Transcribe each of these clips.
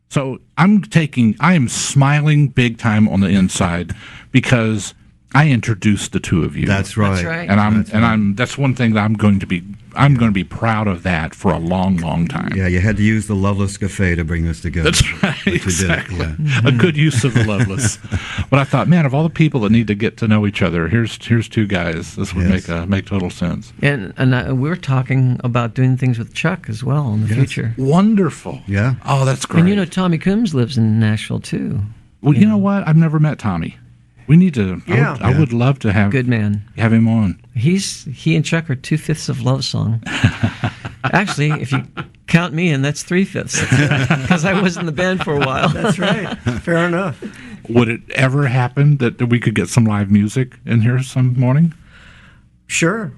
So I am smiling big time on the inside because I introduced the two of you. That's right. That's right. And that's one thing that I'm going to be proud of that for a long, long time. Yeah, you had to use the Loveless Cafe to bring us together. That's right. Exactly. Yeah. A good use of the Loveless. But I thought, man, of all the people that need to get to know each other, here's two guys. This would make total sense. And we're talking about doing things with Chuck as well in the future. Wonderful. Yeah. Oh, that's great. And you know, Tommy Coombs lives in Nashville too. Well, you know what? I've never met Tommy. We need to. Yeah. I would love to have Good man. Have him on. He and Chuck are 2/5 of Love Song. Actually, if you count me in, that's 3/5 because I was in the band for a while. That's right. Fair enough. Would it ever happen that we could get some live music in here some morning? Sure.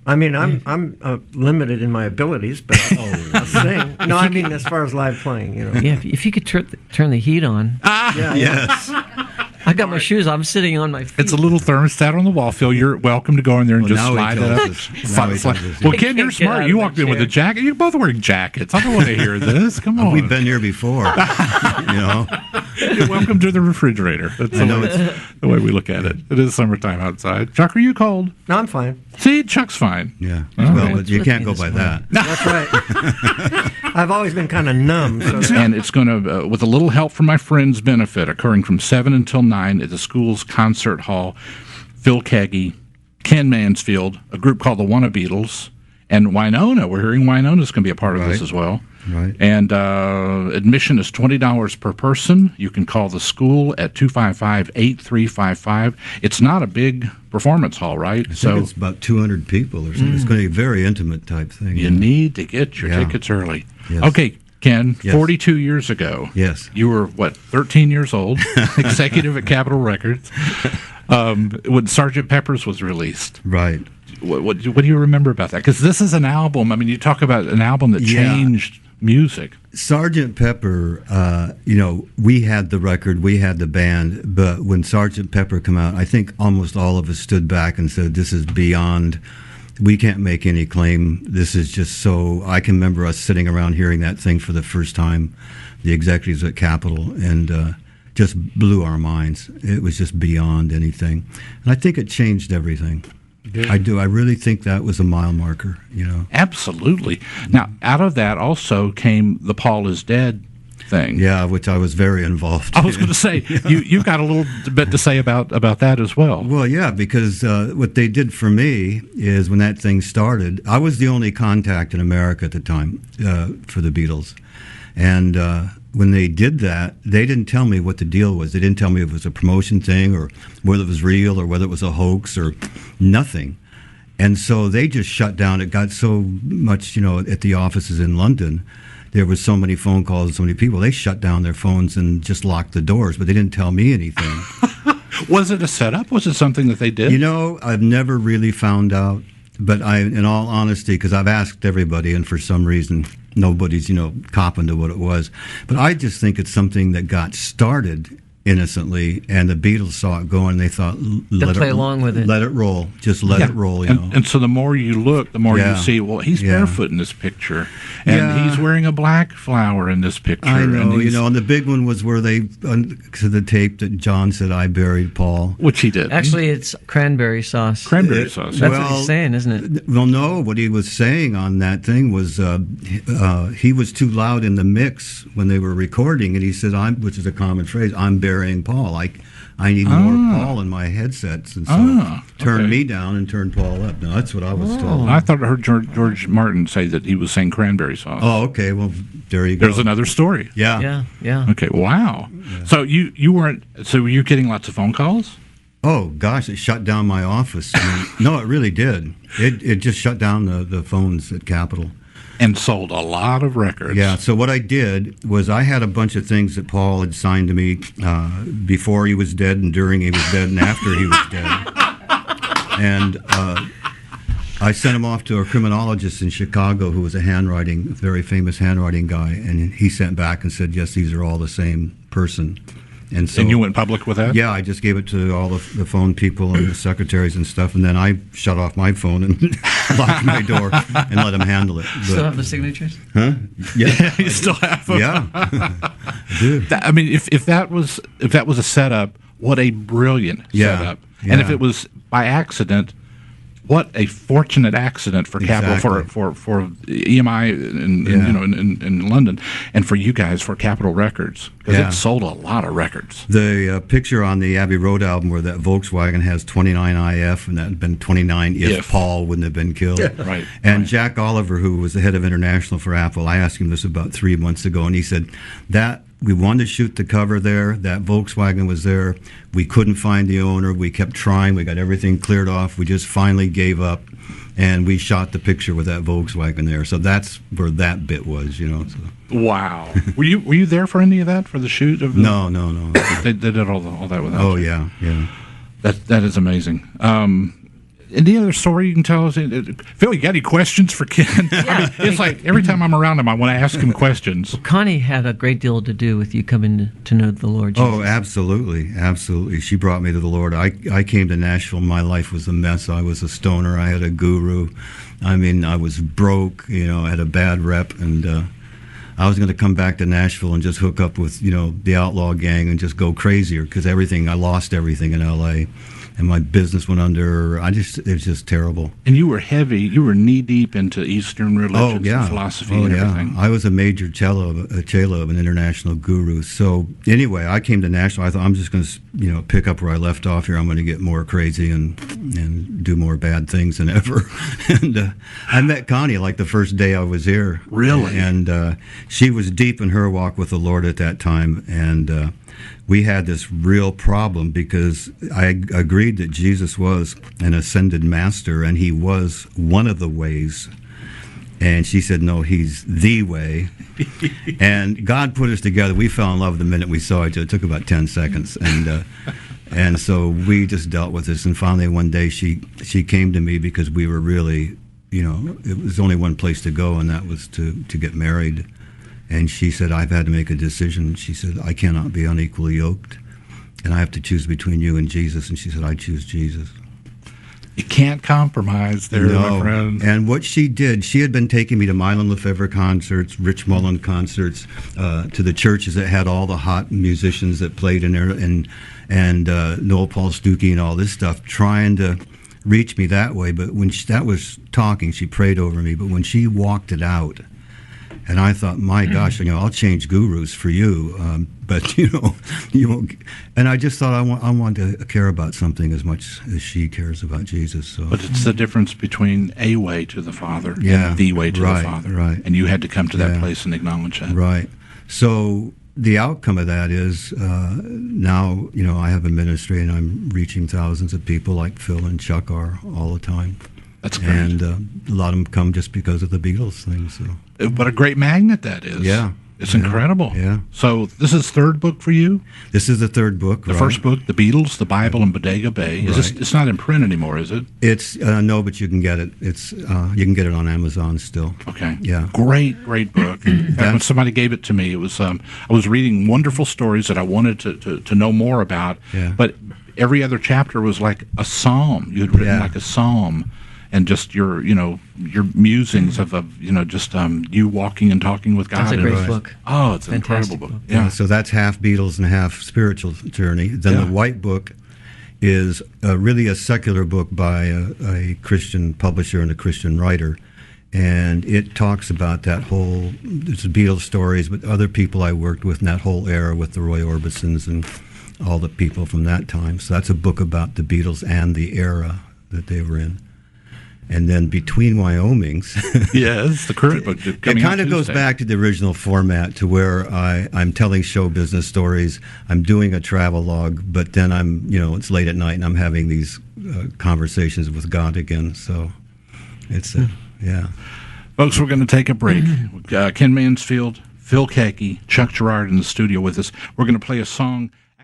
I mean, I'm limited in my abilities, but I'll sing. No, I mean as far as live playing, you know. Yeah, if you could turn the heat on. Yeah, Yes. I got my shoes. I'm sitting on my feet. It's a little thermostat on the wall, Phil. You're welcome to go in there and just now he slide it tells up. us. Now he tells us. Well, Ken, I you're can't get out smart. of You that walked in with a chair. jacket. You're both wearing jackets. I don't want to hear this. Come on. We've been here before. You know. You're welcome to the refrigerator. That's the way we look at it. It is summertime outside. Chuck, are you cold? No, I'm fine. See, Chuck's fine. Yeah. All Well, right. but you can't go by that. That's right. I've always been kind of numb. So And it's going to, with a little help from my friends' benefit, occurring from 7 until 9 at the school's concert hall. Phil Keaggy, Ken Mansfield, a group called the Wanna Beatles, and Winona. We're hearing Winona's going to be a part of this Right. as well. Right. And admission is $20 per person. You can call the school at 255-8355. It's not a big performance hall, right? I think it's about 200 people or something. It's going to be a very intimate type thing. You need to get your tickets early. Yes. Okay, Ken, Yes. 42 years ago. Yes. You were, 13 years old, executive at Capitol Records, when Sgt. Pepper's was released. Right. What do you remember about that? Because this is an album. I mean, you talk about an album that changed music. Sgt. Pepper, we had the record, we had the band, but when Sgt. Pepper came out, I think almost all of us stood back and said, this is beyond, we can't make any claim. This is just so, I can remember us sitting around hearing that thing for the first time, the executives at Capitol, and just blew our minds. It was just beyond anything. And I think it changed everything. Good. I do. I really think that was a mile marker, you know. Absolutely. Now, out of that also came the Paul is Dead thing. Yeah, which I was very involved I was in. going to say, you've got a little bit to say about that as well. Well, yeah, because what they did for me is when that thing started, I was the only contact in America at the time for the Beatles. And when they did that, they didn't tell me what the deal was. They didn't tell me if it was a promotion thing or whether it was real or whether it was a hoax or nothing. And so they just shut down. It got so much, at the offices in London, there was so many phone calls and so many people. They shut down their phones and just locked the doors, but they didn't tell me anything. Was it a setup? Was it something that they did? I've never really found out. But in all honesty, because I've asked everybody, and for some reason, nobody's, copping to what it was. But I just think it's something that got started innocently, and the Beatles saw it going, and they thought, play along with it. Let it roll. Just let it roll, And so the more you look, the more you see, well, he's barefoot in this picture, and he's wearing a black flower in this picture. I know, and and the big one was where they, to the tape that John said, I buried Paul. Which he did. Actually, it's cranberry sauce. Cranberry sauce. That's what he's saying, isn't it? Well, no, what he was saying on that thing was he was too loud in the mix when they were recording, and he said, which is a common phrase, I'm burying Paul. I need more Paul in my headsets, and so turned me down and turned Paul up. No, that's what I was told. I thought I heard George Martin say that he was saying cranberry sauce. Oh, okay. Well, there you go. There's another story. Yeah. Okay. Wow. Yeah. So you weren't. So were you getting lots of phone calls? Oh gosh, it shut down my office. No, it really did. It just shut down the phones at Capitol. And sold a lot of records. Yeah, so what I did was I had a bunch of things that Paul had signed to me before he was dead and during he was dead and after he was dead. And I sent him off to a criminologist in Chicago who was a very famous handwriting guy, and he sent back and said, yes, these are all the same person. And so, you went public with that? Yeah, I just gave it to all the phone people and the secretaries and stuff, and then I shut off my phone and locked my door and let them handle it. Still have the signatures? Huh? Yeah. You still have them? Yeah. Dude. I mean, if that was a setup, what a brilliant setup. And if it was by accident, what a fortunate accident for Capitol, for EMI in London, and for you guys for Capitol Records, because it sold a lot of records. The picture on the Abbey Road album where that Volkswagen has 29 IF, and that had been 29 if Paul wouldn't have been killed. Right. And Jack Oliver, who was the head of international for Apple, I asked him this about 3 months ago, and he said that we wanted to shoot the cover there. That Volkswagen was there. We couldn't find the owner. We kept trying. We got everything cleared off. We just finally gave up, and we shot the picture with that Volkswagen there. So that's where that bit was, So. Wow. Were you there for any of that, for the shoot of the, No. They did all that without Oh you. yeah. That is amazing. Any other story you can tell us? Phil, you got any questions for Ken? Yeah. It's like every time I'm around him, I want to ask him questions. Connie had a great deal to do with you coming to know the Lord Jesus. Oh, absolutely. She brought me to the Lord. I came to Nashville. My life was a mess. I was a stoner. I had a guru. I mean, I was broke. I had a bad rep, and I was going to come back to Nashville and just hook up with the outlaw gang and just go crazier because I lost everything in L.A. and my business went under. It was just terrible. And you were knee deep into Eastern religions and philosophy and everything. I was a major cello of an international guru. So anyway, I came to Nashville. I thought I'm just going to pick up where I left off here. I'm going to get more crazy and do more bad things than ever. And I met Connie like the first day I was here. Really? And she was deep in her walk with the Lord at that time, and we had this real problem because I agreed that Jesus was an ascended master and he was one of the ways. And she said, no, he's the way. And God put us together. We fell in love the minute we saw each other. It took about 10 seconds. And so we just dealt with this. And finally one day she came to me because we were really, it was only one place to go, and that was to get married. And she said, I've had to make a decision. She said, I cannot be unequally yoked, and I have to choose between you and Jesus. And she said, I choose Jesus. You can't compromise there, my friend. And what she did, she had been taking me to Mylon Lefevre concerts, Rich Mullin concerts, to the churches that had all the hot musicians that played in there, and Noel Paul Stuckey and all this stuff, trying to reach me that way. But when that was talking, she prayed over me. But when she walked it out, and I thought, my gosh, I'll change gurus for you, but you won't. And I just thought I want to care about something as much as she cares about Jesus. So. But it's the difference between a way to the Father and the way to the Father, right? And you had to come to that place and acknowledge that, right? So the outcome of that is now I have a ministry and I'm reaching thousands of people like Phil and Chuck are all the time. That's great. And a lot of them come just because of the Beatles thing. So. What a great magnet that is. Yeah. It's incredible. Yeah. So this is third book for you? This is the third book. The first book, The Beatles, The Bible, and Bodega Bay. It's not in print anymore, is it? It's no, but you can get it. It's you can get it on Amazon still. Okay. Yeah. Great book. In fact, when somebody gave it to me, it was I was reading wonderful stories that I wanted to know more about. Yeah. But every other chapter was like a psalm. You had written like a psalm. And just your musings of just you walking and talking with God. That's a great book. Oh, it's an Fantastic incredible book. Yeah. So that's half Beatles and half spiritual journey. Then the white book is really a secular book by a Christian publisher and a Christian writer, and it talks about that whole. It's Beatles stories, but other people I worked with in that whole era with the Roy Orbisons and all the people from that time. So that's a book about the Beatles and the era that they were in. And then Between Wyomings. Yes, the current book. It kind of goes back to the original format, to where I'm telling show business stories. I'm doing a travel log, but then it's late at night and I'm having these conversations with God again. So it's, Folks, we're going to take a break. Ken Mansfield, Phil Keaggy, Chuck Girard in the studio with us. We're going to play a song